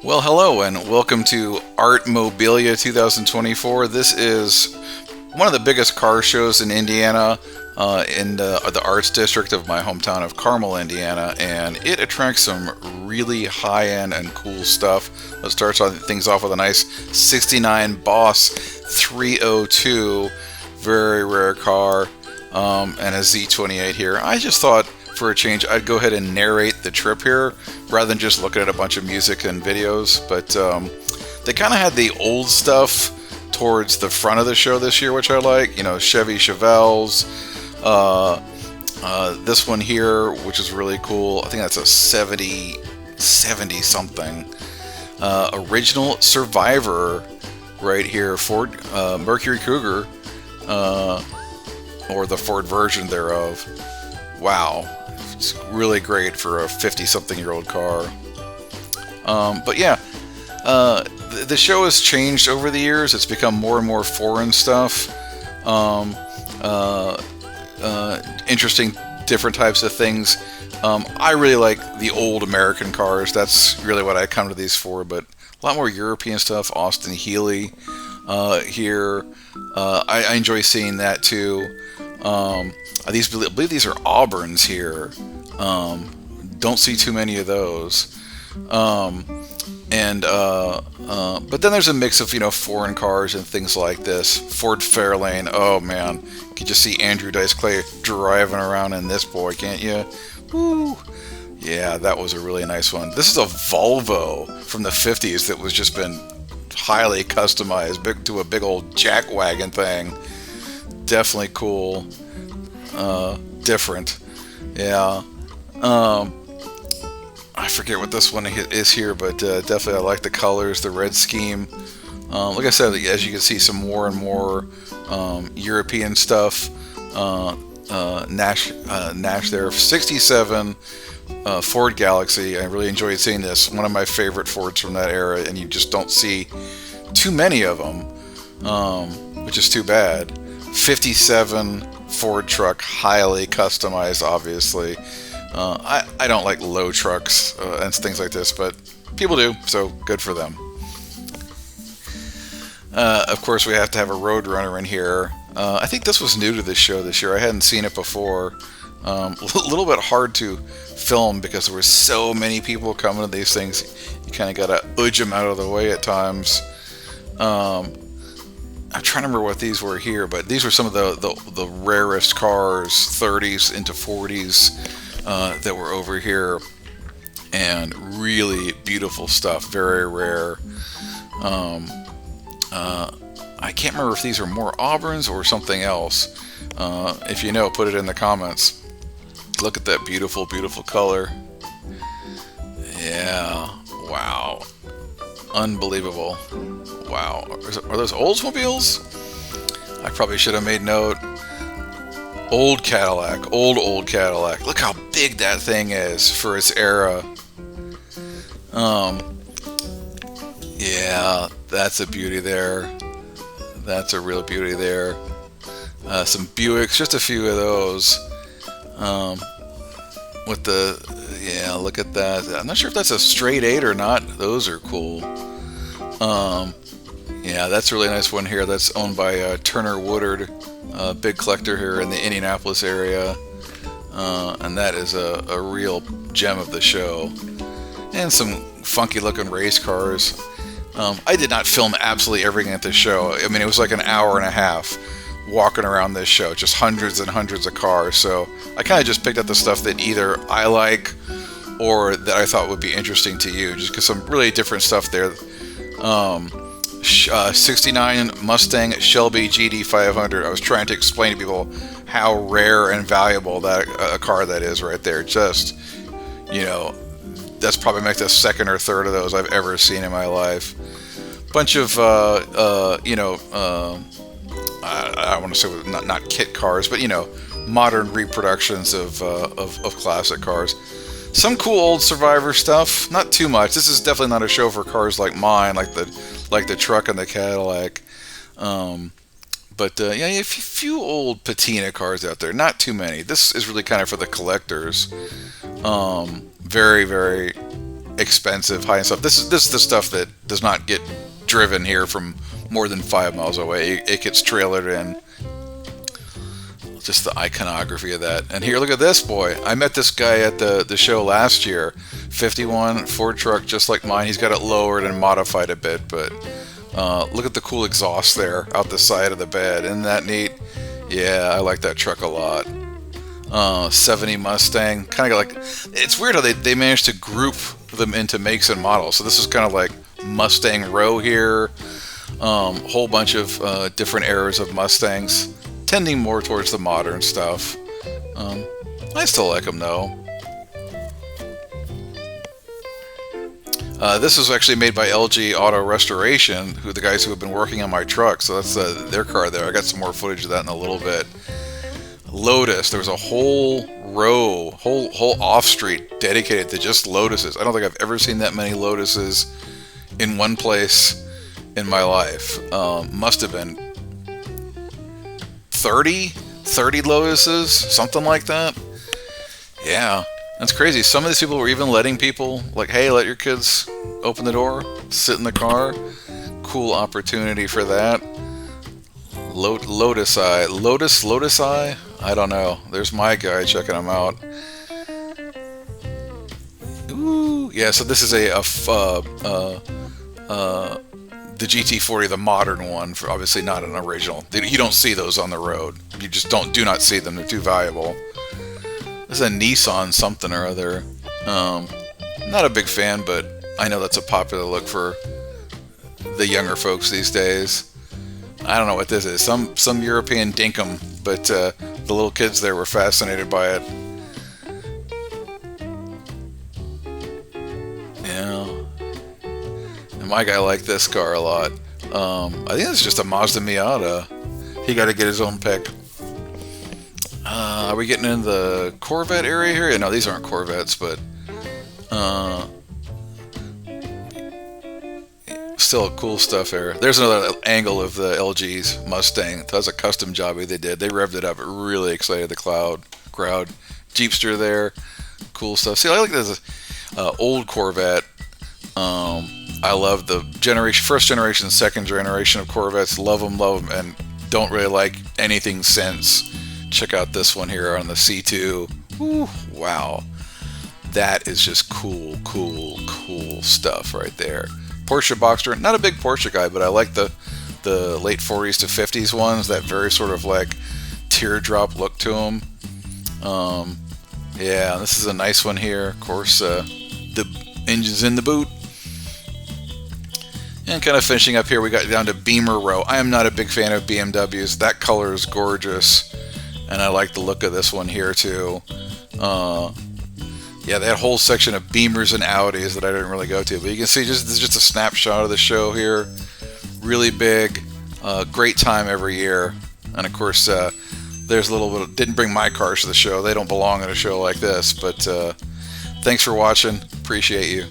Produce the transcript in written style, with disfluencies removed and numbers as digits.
Well, hello and welcome to Artmobilia 2024. This is one of the biggest car shows in Indiana, in the arts district of my hometown of Carmel, Indiana, and it attracts some really high-end and cool stuff. Let's start things off with a nice 69 Boss 302, very rare car, and a Z28 here. I just thought for a change, I'd go ahead and narrate the trip here rather than just looking at a bunch of music and videos. But they kind of had the old stuff towards the front of the show this year, which I like. You know, Chevy Chevelles. This one here, which is really cool. I think that's a 70 something. Original Survivor right here. Ford Mercury Cougar, or the Ford version thereof. Wow. It's really great for a 50-something-year-old car. But yeah, the show has changed over the years. It's become more and more foreign stuff. Interesting, different types of things. I really like the old American cars. That's really what I come to these for. But a lot more European stuff. Austin Healey here. I enjoy seeing that too. I believe these are Auburns here. Don't see too many of those. But then there's a mix of, foreign cars and things like this. Ford Fairlane, oh man, you can just see Andrew Dice Clay driving around in this boy, can't you? Woo! Yeah, that was a really nice one. This is a Volvo from the 50s that was just been highly customized to a big old jack wagon thing. Definitely cool. Different. Yeah. I forget what this one is here, but definitely I like the colors, the red scheme. Like I said, as you can see, some more and more European stuff. Nash there. 67 Ford Galaxy. I really enjoyed seeing this. One of my favorite Fords from that era, and you just don't see too many of them, which is too bad. 57 Ford truck, highly customized, obviously. I don't like low trucks and things like this, but people do, so good for them. Of course, we have to have a Roadrunner in here. I think this was new to this show this year. I hadn't seen it before. A little bit hard to film because there were so many people coming to these things. You kind of got to udge them out of the way at times. I'm trying to remember what these were here, but these were some of the rarest cars, 30s into 40s, that were over here, and really beautiful stuff, very rare. I can't remember if these are more Auburns or something else. If you know, put it in the comments. Look at that beautiful, beautiful color. Yeah, wow. Unbelievable. Wow. Are those Oldsmobiles? I probably should have made note. Old Cadillac. Old Cadillac. Look how big that thing is for its era. Yeah, that's a beauty there. That's a real beauty there. Some Buicks, just a few of those. Yeah, look at that. I'm not sure if that's a straight 8 or not. Those are cool. Yeah, that's a really nice one here. That's owned by Turner Woodard, big collector here in the Indianapolis area. And that is a real gem of the show. And some funky looking race cars. I did not film absolutely everything at this show. I mean, it was like an hour and a half walking around this show, just hundreds and hundreds of cars. So I kind of just picked up the stuff that either I like or that I thought would be interesting to you, just because some really different stuff there. 69 Mustang Shelby GD500. I was trying to explain to people how rare and valuable that a car that is right there. Just, that's probably like the second or third of those I've ever seen in my life. Bunch of, I want to say not kit cars, but modern reproductions of classic cars. Some cool old Survivor stuff, not too much. This is definitely not a show for cars like mine, like the truck and the Cadillac. Yeah, a few old patina cars out there, not too many. This is really kind of for the collectors. Very, very expensive high-end stuff. This is the stuff that does not get driven here from more than 5 miles away. It gets trailered in. Just the iconography of that. And here, look at this boy. I met this guy at the show last year. 51 Ford truck, just like mine. He's got it lowered and modified a bit, but look at the cool exhaust there out the side of the bed. Isn't that neat? Yeah, I like that truck a lot. 70 Mustang. Kind of like, it's weird how they managed to group them into makes and models. So this is kind of like Mustang Row here. Whole bunch of different eras of Mustangs, tending more towards the modern stuff. I still like them though. This was actually made by LG Auto Restoration, who the guys who have been working on my truck. So that's their car there. I got some more footage of that in a little bit. Lotus. There was a whole row, whole off street dedicated to just Lotuses. I don't think I've ever seen that many Lotuses in one place in my life. Must have been 30 Lotuses, something like that. Yeah, that's crazy. Some of these people were even letting people, like, hey, let your kids open the door, sit in the car. Cool opportunity for that. Lotus Eye. I don't know. There's my guy checking them out. Ooh, yeah. So this is the GT40, the modern one. For obviously not an original. You don't see those on the road. You just do not see them. They're too valuable. This is a Nissan something or other. Not a big fan, but I know that's a popular look for the younger folks these days. I don't know what this is. Some European dinkum, but the little kids there were fascinated by it. Yeah. And my guy liked this car a lot. I think it's just a Mazda Miata. He got to get his own pick. Are we getting into the Corvette area here? Yeah, no, these aren't Corvettes, but still cool stuff there. There's another angle of the LG's Mustang. That was a custom jobby they did. They revved it up. It really excited the crowd. Jeepster there. Cool stuff. See, I like this old Corvette. I love the first generation, second generation of Corvettes. Love them, and don't really like anything since. Check out this one here on the C2. Ooh, wow. That is just cool stuff right there. Porsche Boxster. Not a big Porsche guy, but I like the late 40s to 50s ones. That very sort of like teardrop look to them. Yeah, this is a nice one here. Of course, the engine's in the boot. And kind of finishing up here, we got down to Beamer row. I am not a big fan of BMWs. That color is gorgeous. And I like the look of this one here too. Yeah, that whole section of Beamers and Audis that I didn't really go to. But you can see this is just a snapshot of the show here. Really big. Great time every year. And of course, there's a little bit didn't bring my cars to the show. They don't belong at a show like this. But thanks for watching. Appreciate you.